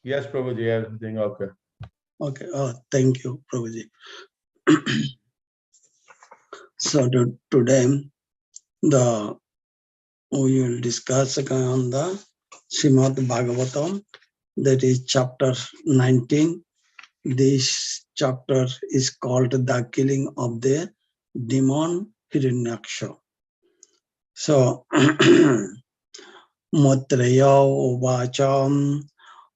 Yes, Prabhuji, everything okay. Okay. Thank you, Prabhuji. So today, the we will discuss on the Srimad Bhagavatam, that is chapter 19. This chapter is called the killing of the demon Hiranyaksha. So, Maitreya Uvacham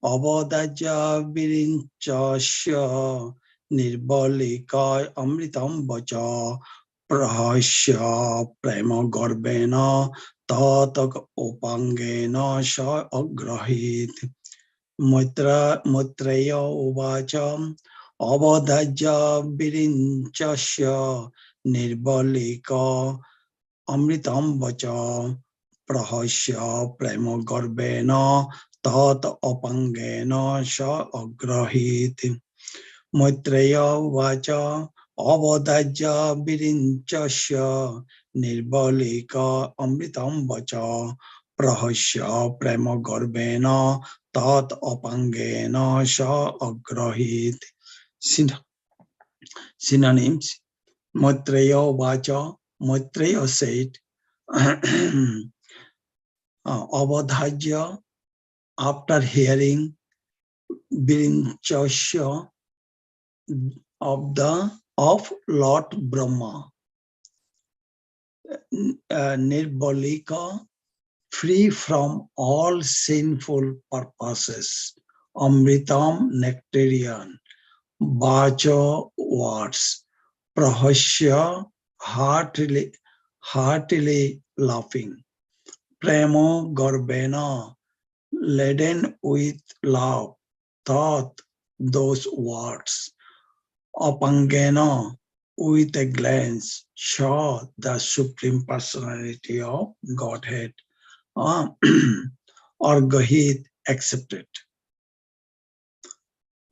Avadaja Virinchasya Nirbalika Amritam Vacha Prahasya Prema Garbena Tatak Upangena Sha Agrahit Maitreya Uvacham Avadaja Virinchasya Nirbalika Amritam Vacha Prahasya Prema Garbena Tat Apangena Sha Agrahit Maitreya Vacha Avadaja Virinchasya Nirbalika Amritam Vacha Prahasya Prema Garbena Tat Apangena Sha Agrahit. Synonyms: Maitreya Vacha, Maitreya said, Avadhaja, after hearing Virinchasya of Lord Brahma, Nirbalika, free from all sinful purposes, Amritam, nectarian, Vacha, words, Prahasya, heartily laughing, Premo Garbena, laden with love, thought those words, Apangena, with a glance, saw the Supreme Personality of Godhead. Or Gahit accepted.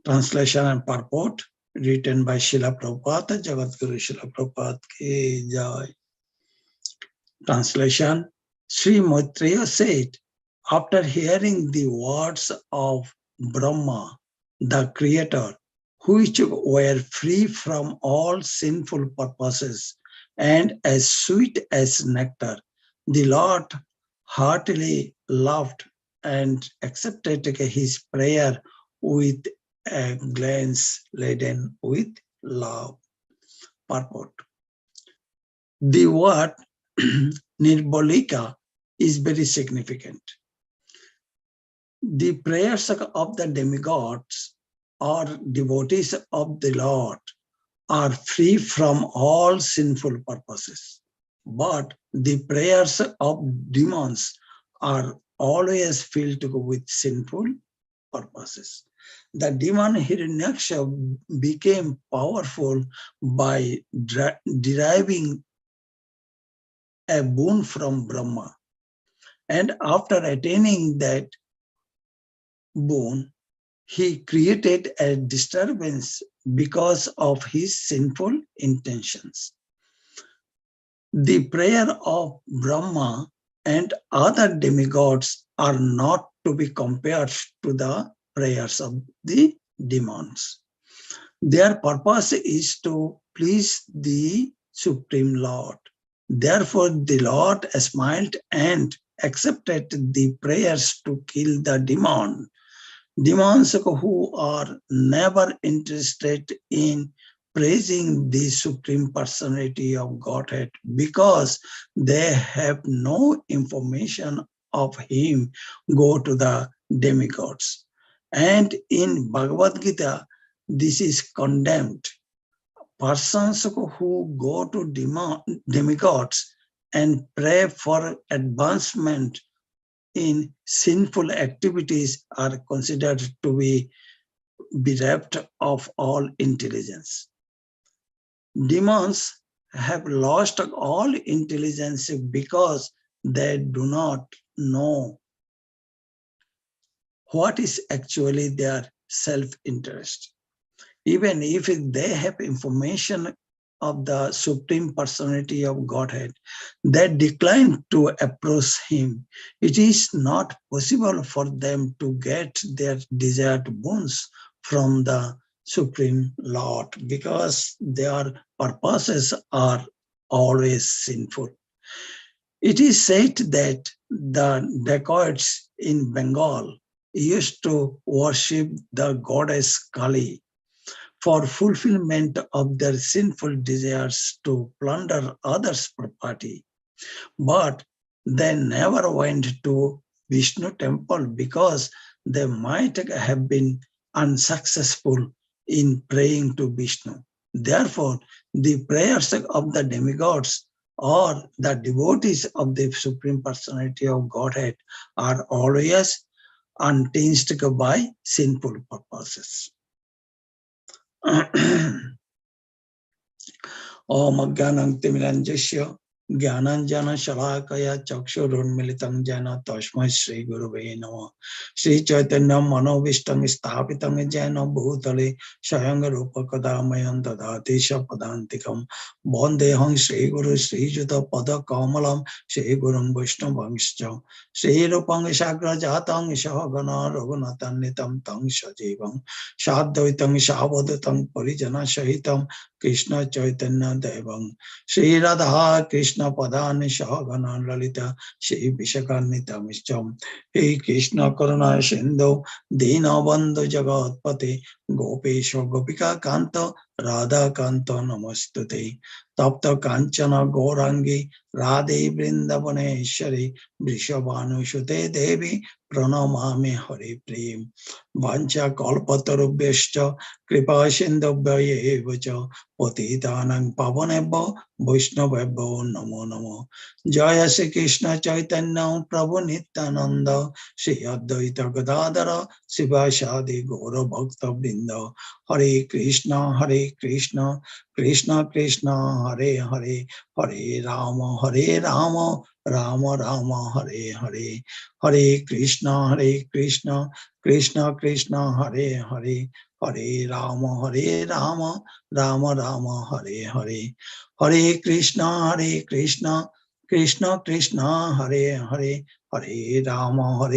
Translation and purport written by Srila Prabhupada, Jagadguru Srila Prabhupada ki jai. Translation: Sri Maitreya said, after hearing the words of Brahma, the Creator, which were free from all sinful purposes and as sweet as nectar, the Lord heartily laughed and accepted his prayer with a glance laden with love. Purport: the word Nirbalika is very significant. The prayers of the demigods or devotees of the Lord are free from all sinful purposes. But the prayers of demons are always filled with sinful purposes. The demon Hiranyaksha became powerful by deriving a boon from Brahma. And after attaining that boon, he created a disturbance because of his sinful intentions. The prayer of Brahma and other demigods are not to be compared to the prayers of the demons. Their purpose is to please the Supreme Lord. Therefore, the Lord smiled and accepted the prayers to kill the demon. Demons who are never interested in praising the Supreme Personality of Godhead because they have no information of Him go to the demigods. And in Bhagavad Gita, this is condemned. Persons who go to demigods and pray for advancement in sinful activities are considered to be bereft of all intelligence. Demons have lost all intelligence because they do not know what is actually their self-interest. Even if they have information of the Supreme Personality of Godhead, they decline to approach him. It is not possible for them to get their desired boons from the Supreme Lord because their purposes are always sinful. It is said that the dacoits in Bengal used to worship the goddess Kali for fulfillment of their sinful desires to plunder others' property. But they never went to Vishnu temple because they might have been unsuccessful in praying to Vishnu. Therefore, the prayers of the demigods or the devotees of the Supreme Personality of Godhead are always untinged by sinful purposes. Om Agyanam Timiranjasya Gyananjana Shalakaya Chakshurunmilitam Jana Tasmai Sri Gurave Namo Sri Chaitanya Manovishtam Sthapitam Jana Bhutale Shayanga Rupa Kadamayam Dadati Shapadantikam Bondehang Sri Guru Sri Juta Pada Kamalam Sri Gurum Vaishnavangscha Sri Rupang Shakra Jatang Shahagana Raghunatanitam Tang Shajivam Shadvaitam Shavadatam Parijana Shahitam Krishna Chaitanya Devam Sri Radha Krishna Padani Shahagana Lalita Sri Vishakarnita Mischam He Krishna Karuna Sindhu Dina Bandhu Jagatpati Gopesha Gopika Kanta Radha Kanta Namastute Tapta Kanchana Gorangi Radhe Vrindavaneshwari Vrishabhanu Shute Devi Pranamami Hari Prem Vancha Kalpatarubhyascha Kripa Sindhubhaya Evacha Patitanang Pavanebho Vaishnavebho Namo Namo Jaya Sri Krishna Chaitanya Prabhu Nityananda Sri Advaita Gadadara Sivashadi Gaura Bhakta Vrinda Hare Krishna Krishna Krishna Hare Hare Hare Rama Rama Rama Hare Hare Hare Krishna Krishna Krishna Hare Hare Hare Rama Rama Rama Hare Hare Hare Krishna Krishna Krishna Hare Hare Hare Rama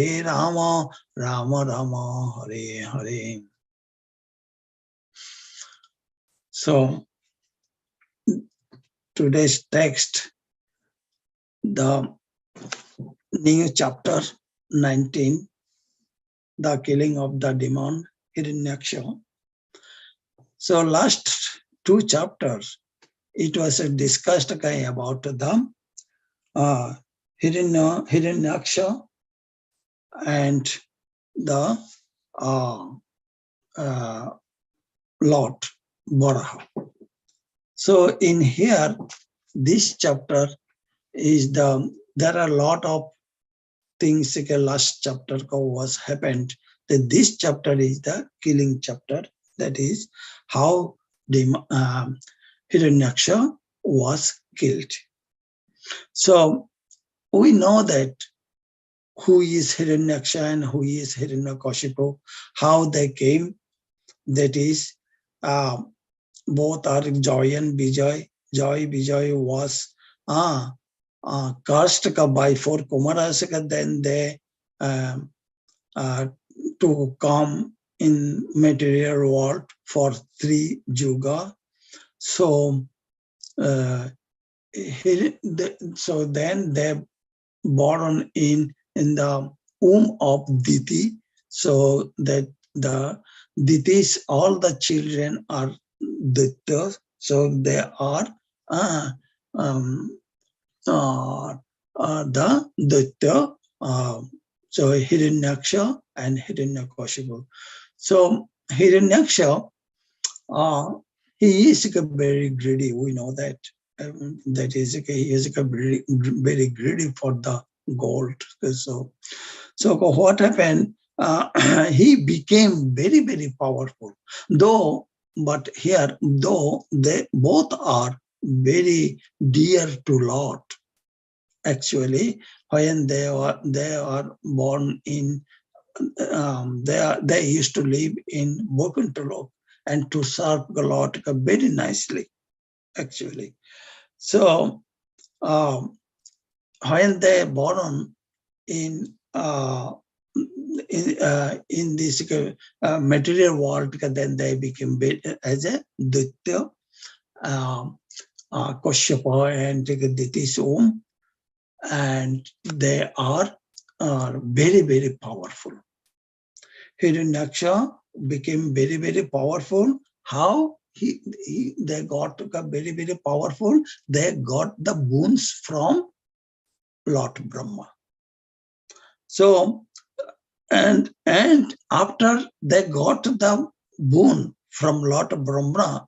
Rama Rama Hare Hare. So today's text, the new chapter 19, the killing of the demon Hiranyaksha. So last two chapters, it was discussed about the Hiranyaksha and the Lord Boar. So in here, this chapter is there are a lot of things like last chapter was happened. That this chapter is the killing chapter. That is how the Hiranyaksha was killed. So we know that who is Hiranyaksha and who is Hiranyakashipu, how they came. That is, both are Joy and Vijay. Joy, Vijay was cursed by four Kumaras, then they to come in material world for 3 Juga. So, so then they born in the womb of Diti. So that the Ditis, all the children are Dittas. So they are the Datta, so Hiranyaksha and Hiranyakashipu. So Hiranyaksha, he is very greedy. We know that. That is, he is very, very greedy for the gold. So what happened? He became very, very powerful. But here, though they both are very dear to Lord. Actually, when they are born in, they used to live in Bokuntolok and to serve the Lord very nicely. actually. So when they born in this material world, then they became as a Ditya, Kashyapa, and Diti's womb, and they are very, very powerful. Hiranyaksha became very, very powerful. How they got very, very powerful? They got the boons from Lord Brahma. So, and after they got the boon from Lord Brahma,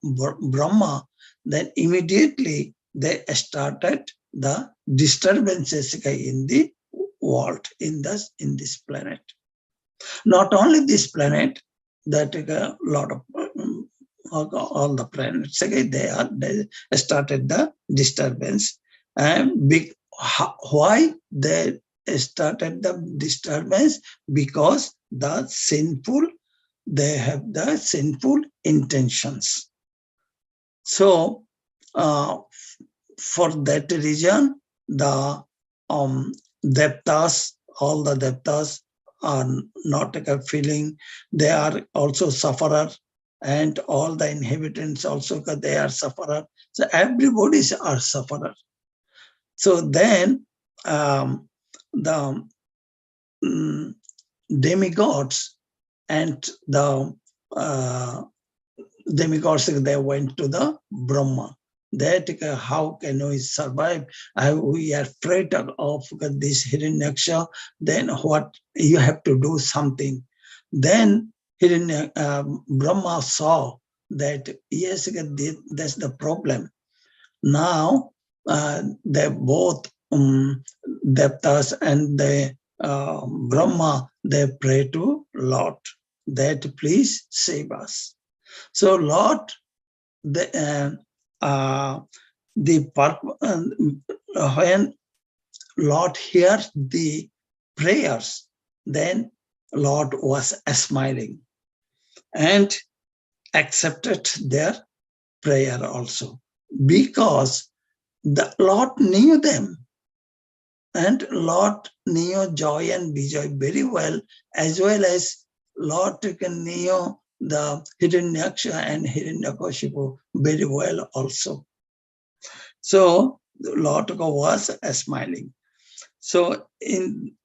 then immediately they started the disturbances in the world, in this planet. Not only this planet, that a lot of all the planets, they started the disturbance. And why they started the disturbance? Because they have the sinful intentions. So for that reason, the Devtas, all the Devtas are not a feeling. They are also sufferer, and all the inhabitants also, they are sufferer. So everybody's are sufferer. So then the demigods and the demigods, they went to the Brahma. That how can we survive? We are afraid of this Hiranyaksha. Then what? You have to do something. Then Brahma saw that yes, that's the problem. Now they both Devtas and the Brahma, they pray to Lord that please save us. So Lord, when Lord hears the prayers, then Lord was smiling and accepted their prayer also, because the Lord knew them, and Lord knew Joy and Vijay very well as Lord knew the Hiranyaksha and Hiranyakashipu very well also. So Lord was smiling. So in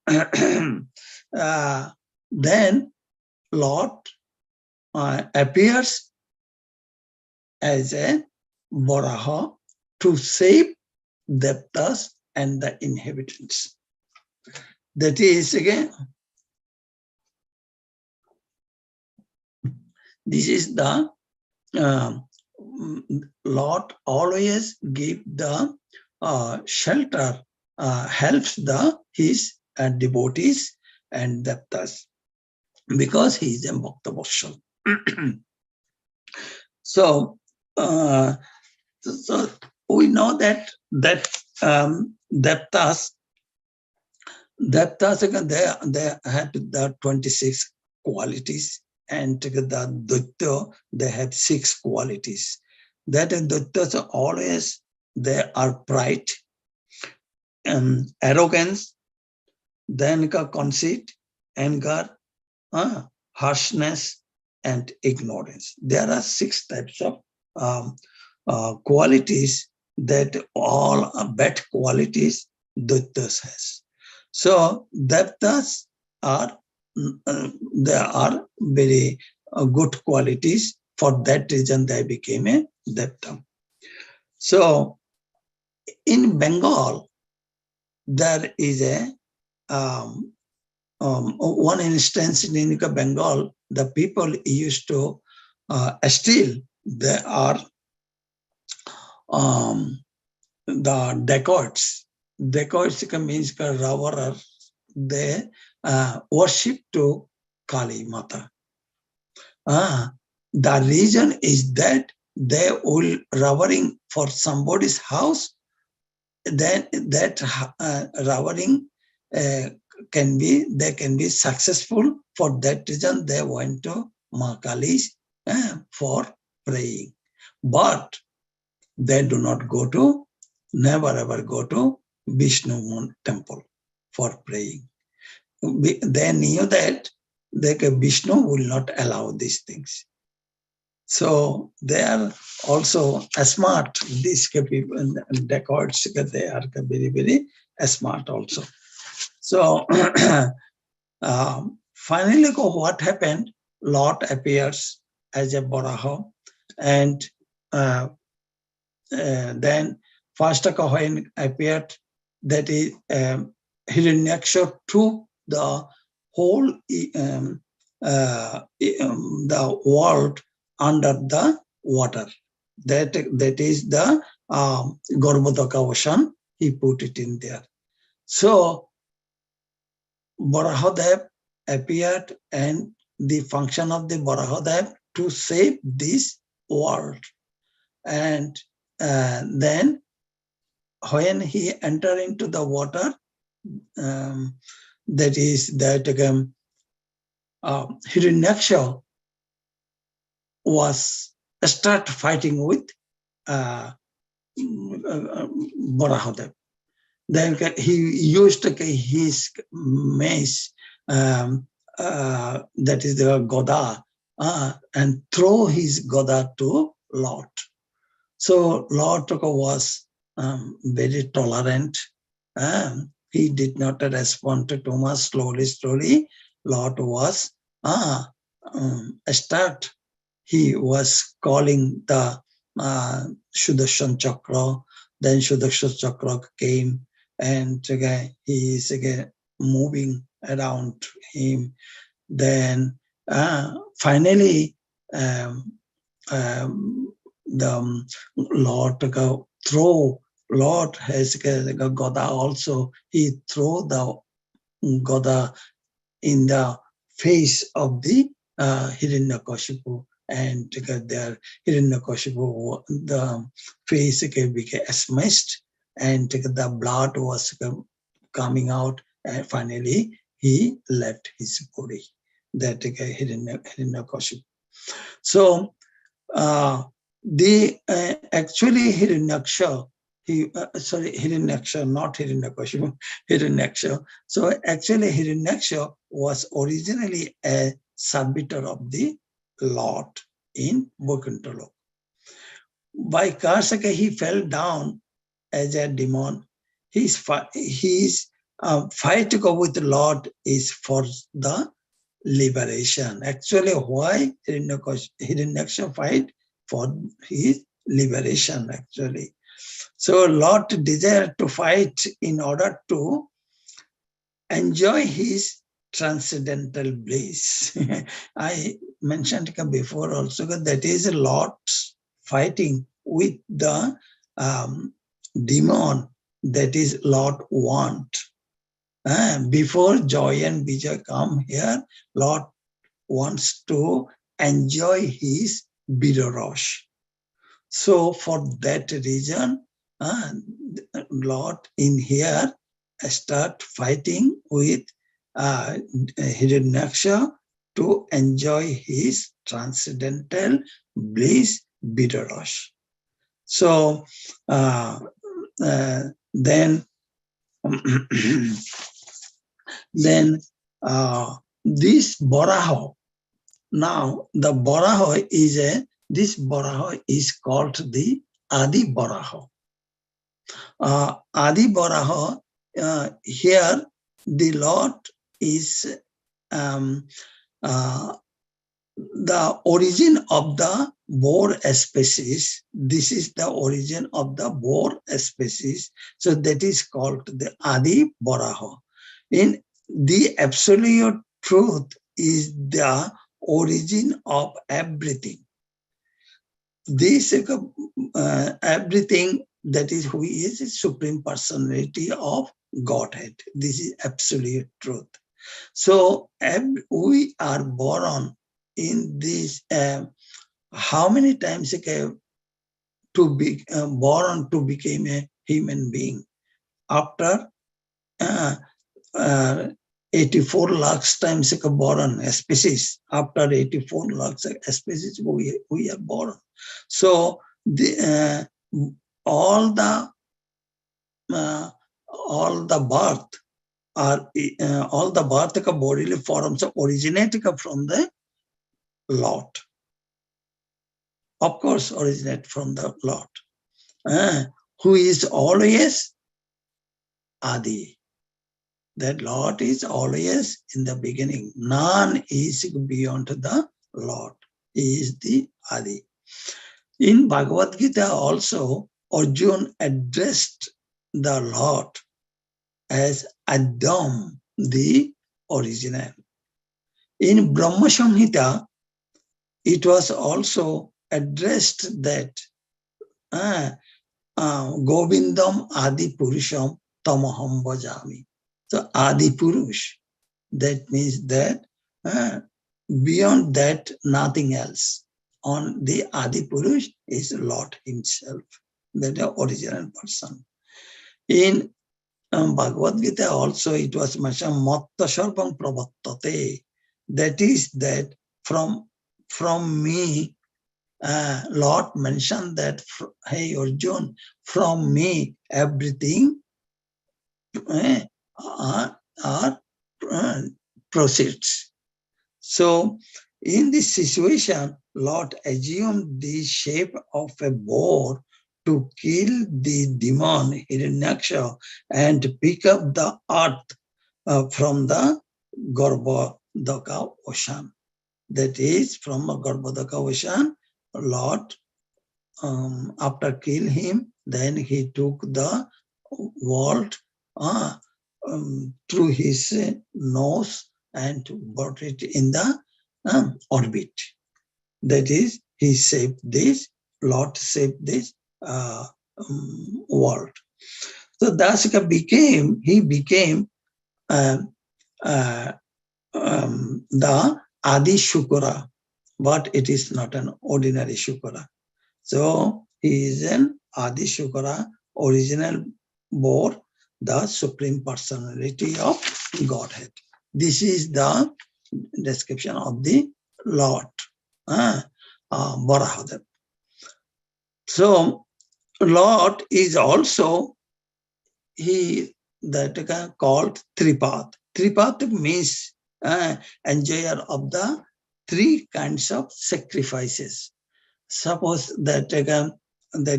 then Lord appears as a Varaha to save Devtas and the inhabitants. That is again, this is the Lord always give the shelter, helps his devotees and Devtas, because he is a Bhakta Vatsal. So we know that Devtas, they had the 26 qualities, and the Datta, they have 6 qualities. That Dattas are always, they are pride, arrogance, then conceit, anger, harshness, and ignorance. There are 6 types of qualities, that all bad qualities Dattas has. So Devtas are, they are very good qualities. For that reason, they became a Devta. So in Bengal, there is a one instance in Bengal. The people used to steal. They are the dacoits. Dacoits means robber. They worship to Kali Mata. The reason is that they will robbing for somebody's house. Then that robbing can be successful. For that reason, they went to Ma Kali's for praying. But they do not go to, never ever go to Vishnu temple for praying. They knew that Vishnu will not allow these things. So they are also smart. These people, dacoits, they are very, very smart also. So finally, what happened? Lot appears as a Baraha, and then first when appeared, that is Hiranyaksha took the whole the world under the water. That is the Gorbataka Ocean. He put it in there. So Barahadev appeared, and the function of the Barahadev to save this world. And then when he entered into the water, that is that Hiranyaksha was start fighting with Barahadev. Then he used his mace, that is the Goda, and throw his Goda to Lord. So Lord was very tolerant. He did not respond to too much. Slowly, Lord was start. He was calling the Sudarshan Chakra. Then Sudarshan Chakra came, and he is moving around him. Then finally, the Lord throw. Lord has Goda also. He throw the Goda in the face of the Hiranyakashipu, and there Hiranyakashipu, the face became smashed, and the blood was coming out, and finally he left his body. That Hiranyakashipu. So the actually Hiranyaksha, Hiranyaksha, not Hiranyakashipu, Hiranyaksha. So actually Hiranyaksha was originally a servitor of the Lord in Vaikuntha. By Karsaka, he fell down as a demon. His fight to go with the Lord is for the liberation. Actually, why Hiranyaksha fight? For his liberation, actually. So Lord desired to fight in order to enjoy his transcendental bliss. I mentioned before also that is Lord fighting with the demon, that is Lord want. Before joy and vijay come here, Lord wants to enjoy his Bidarosh. So for that reason, Lord in here start fighting with Hiranyaksha to enjoy his transcendental bliss, Bidarosh. So then this Baraha, now the Baraha is this Baraha is called the Adi Baraha. Adi Baraha, here the Lord is the origin of the Boar species. This is the origin of the Boar species. So that is called the Adi Baraha. In the absolute truth is the origin of everything. This everything, that is who is the Supreme Personality of Godhead. This is absolute truth. So we are born in this, how many times to be born to become a human being? After 84 lakhs times born a species. After 84 lakhs species, we are born. So all the birth are all the birth bodily forms originate from the Lord. Of course, originate from the Lord, who is always Adi. That Lord is always in the beginning. None is beyond the Lord. He is the Adi. In Bhagavad Gita also, Arjuna addressed the Lord as Adam, the original. In Brahma Samhita, it was also addressed that Govindam Adi Purusham Tamaham Bhajami. So Adi Purush, that means that beyond that, nothing else. On the Adi Purush is Lord himself, the original person. In Bhagavad Gita also it was mentioned Matta Sarvam Pravattate. That is that from me, Lord mentioned that, hey Arjuna, from me everything proceeds. So in this situation, Lord assumed the shape of a boar to kill the demon Hiranyaksha and pick up the earth from the Garbhodaka ocean. That is, from the Garbhodaka ocean, Lord, after kill him, then he took the world through his nose and brought it in the orbit. That is, he saved this, Lord saved this world. So Dasika became the Adi Shukura, but it is not an ordinary Shukura. So he is an Adi Shukura, original Boar, the Supreme Personality of Godhead. This is the description of the Lord, Varahadev. So Lord is also called Tripath. Tripath means enjoyer of the three kinds of sacrifices. Suppose that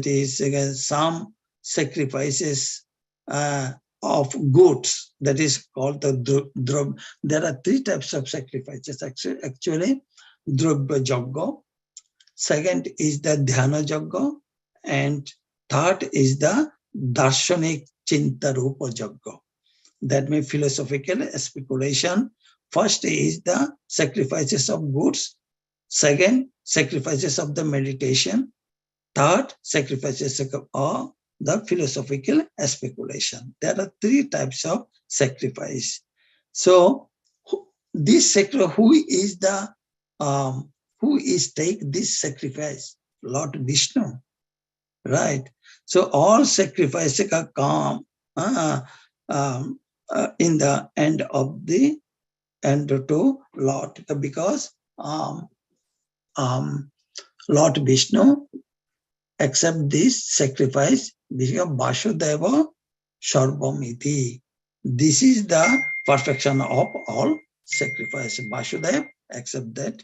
is some sacrifices of goods, that is called the drab. There are three types of sacrifices actually. Drabya Jagga, second is the Dhyana Jagga, and third is the Darshanik Chinta Rupa Jagga. That means philosophical speculation. First is the sacrifices of goods, second, sacrifices of the meditation, third, sacrifices of the philosophical speculation. There are three types of sacrifice. So this who is take this sacrifice? Lord Vishnu, right? So all sacrifices come in the end of the end to Lord, because Lord Vishnu accept this sacrifice because Vasudeva Sarvamiti. This is the perfection of all sacrifice. Vasudeva accept that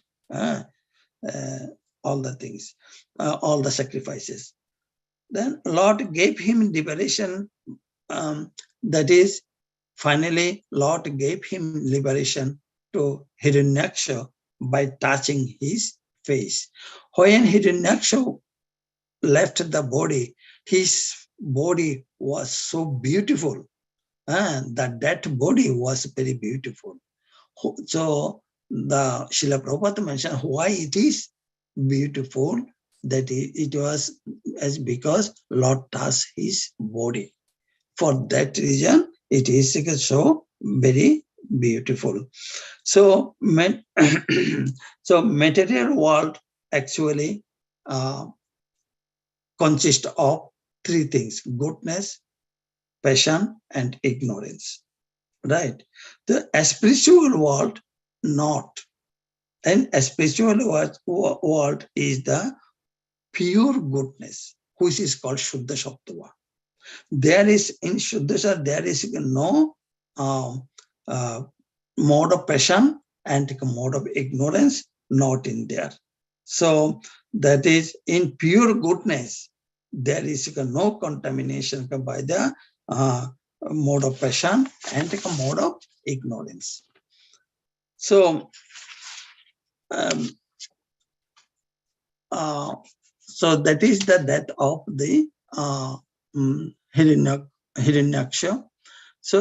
all the things, all the sacrifices. Then Lord gave him liberation. That is, finally, Lord gave him liberation to Hiranyaksha by touching his face. When Hiranyaksha left the body, his body was so beautiful, and that body was very beautiful. So the Srila Prabhupada mentioned why it is beautiful, that it was as because Lord touched his body. For that reason, it is so very beautiful. So, so material world actually consists of three things: goodness, passion, and ignorance. Right? The spiritual world, not. And a spiritual world is the pure goodness. which is called Shuddha Sattva. There is, in Shuddha Sattva, there is no mode of passion and mode of ignorance, not in there. So that is in pure goodness, there is no contamination by the mode of passion and mode of ignorance. So, so that is the death of the Hiranyaksha. So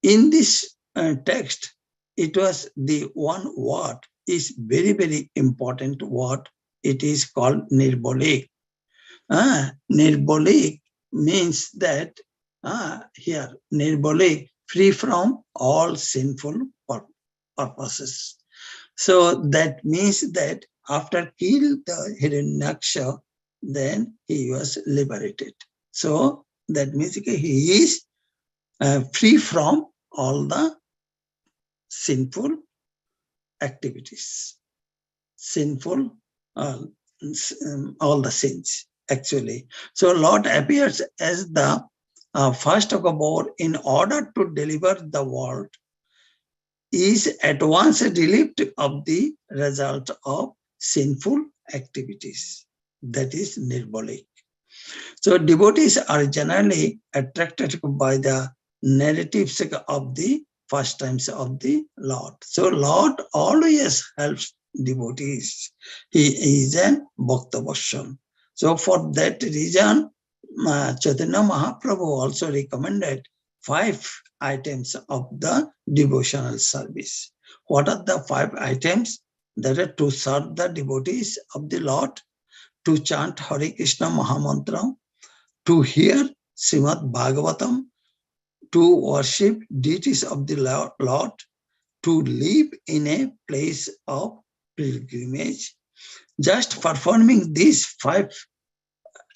in this text, it was the one word is very, very important word. It is called Nirbolik. Nirbolik means that here, Nirbolik, free from all sinful purposes. So that means that after kill the Hiranyaksha, then he was liberated. So that means he is free from all the sinful activities, sinful, all the sins actually. So Lord appears as the first of all in order to deliver the world, is at once relieved of the result of sinful activities. That is Nirbolik. So devotees are generally attracted by the narratives of the first times of the Lord. So Lord always helps devotees. He is an Bhakta Vatsal. So for that reason, Chaitanya Mahaprabhu also recommended 5 items of the devotional service. What are the 5 items? That are to serve the devotees of the Lord, to chant Hare Krishna Mahamantra, to hear Srimad Bhagavatam, to worship deities of the Lord, to live in a place of pilgrimage. Just performing these 5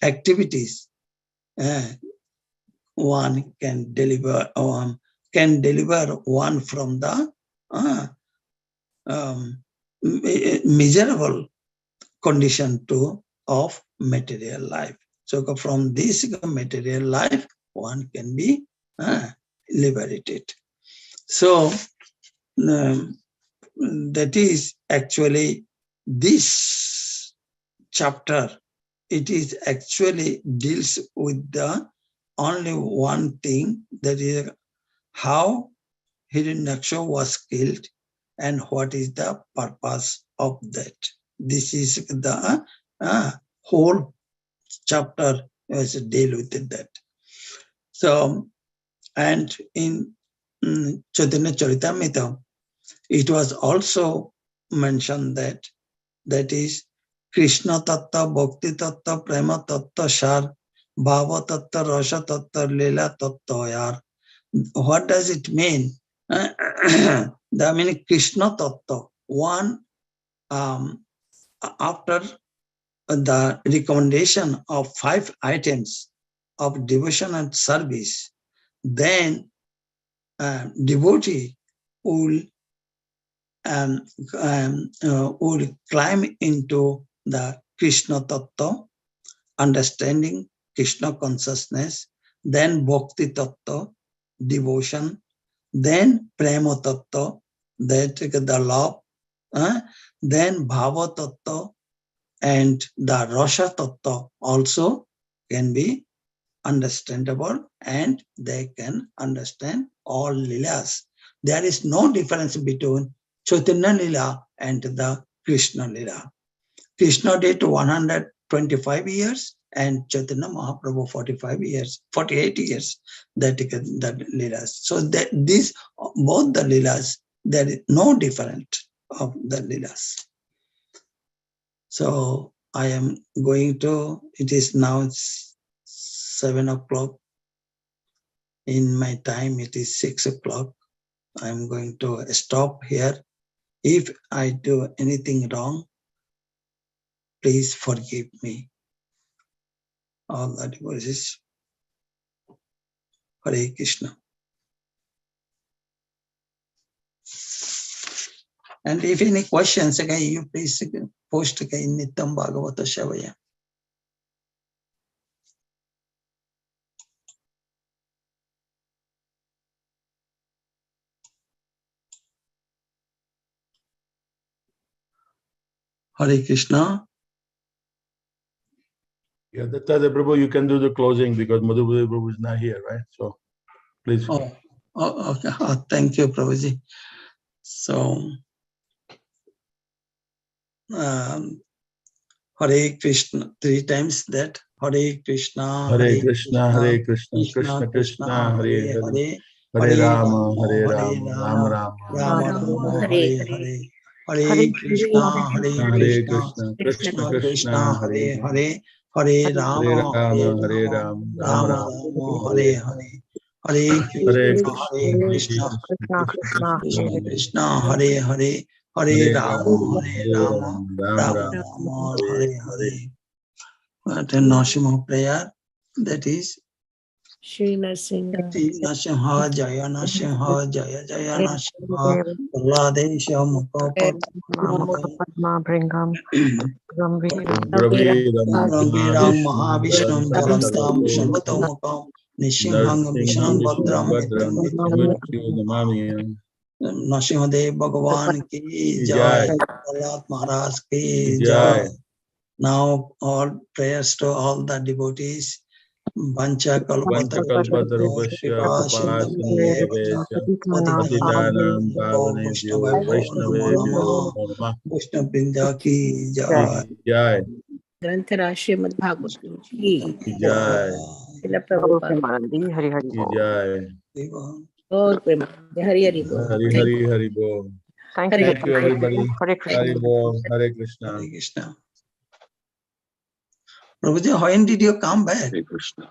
activities, one can deliver one from the miserable condition of material life. So from this material life, one can be liberated. So that is actually this chapter. It is actually deals with the only one thing, that is how Hiranyaksha was killed and what is the purpose of that. This is the whole chapter as deal with that. So, and in Chaitanya Charitamrita, it was also mentioned that is Krishna Tattva, Bhakti Tattva, Prema Tattva, Shar, Bhava Tattva, Rasa Tattva, Leela Tattva, Yar. What does it mean? The meaning Krishna Tattva. One, after the recommendation of 5 items of devotion and service, then devotee will climb into the Krishna Tattva, understanding Krishna consciousness, then Bhakti Tattva, devotion, then Prema Tattva, that the love, then Bhava Tattva, and the Rasa Tattva also can be understandable, and they can understand all Leelas. There is no difference between Chaitanya Leela and the Krishna Leela. Krishna did 125 years and Chaitanya Mahaprabhu 48 years, that Leelas. So that these, both the Leelas, there is no difference of the Leelas. So I am going to, it is now 7 o'clock. In my time, it is 6 o'clock. I'm going to stop here. If I do anything wrong, please forgive me. All the devotees. Hare Krishna. And if any questions, again, you please post again Nityam Bhagavata Shavaya. Hare Krishna. Yeah, Dattatreya Prabhu, you can do the closing because Madhubudaya Prabhu is not here, right? So, please. Oh, okay. Thank you, Prabhuji. So, Hare Krishna, 3 times that. Hare Krishna, Hare Krishna, Hare Krishna, Krishna Krishna Krishna, Krishna, Hare Hare Hare, Hare, Hare Hare Rama, Rama, Hare Hare Rama, Rama Rama, Rama, Rama Hare Rama, Hare. Hare Hare, Hare Hare Krishna, Hare Hare Krishna, Krishna, Krishna Krishna Krishna, Krishna, Hare Hare Hare, Hare, Hare Hare Rama, Hare Rama, Hare Rama, Rama, Rama Rama Rama, Rama, Hare Hare Hare. Hare, Hare Hare Krishna, Krishna, Hare Hare Krishna, Krishna, Krishna Krishna Krishna, Krishna, Hare Hare, Hare Hare Rama, Rama, Hare Hare Rama, Rama, Rama Rama Rama, Rama, Hare Hare Hare. Hare. The Narasimha prayer, that is Shri Narasimha. Shri Narasimha Jaya, Narasimha Jaya, Jaya Narasimha, Praladesha Mukha Padma Bringam Braveedam Brahmirang Mahavishnu Mahavishnum Jalantam Jalantam Sarvato Sharvatomukam Nishinghang Narsingham Vishnam Vishnu Bhadram Bhadram Mrityu Namami. Narasimhadev Bhagavan ki Jai, Jai, Prahlad Maharaj ki Jai. Jai. Now all prayers to all the devotees. Vancha Vanchakalpatarupasya Kripa Sindhuvesya Patitanam Pavanebhyo Vaishnavebhyo Namo Namah. Vishnu Brinda ki Jai. Jai, ग्रंथराज Shrimad Bhagavatam की Jai, Srila Prabhupada Hari Hari Jai. और प्रेम हरि हरि बोल Hari thank Hari Hari Bol. Thank Hare you. Thank you everybody. Hare Krishna. Hari Bol, Hare Krishna. Hare Krishna. Prabhuji, when did you come back? Hare Krishna.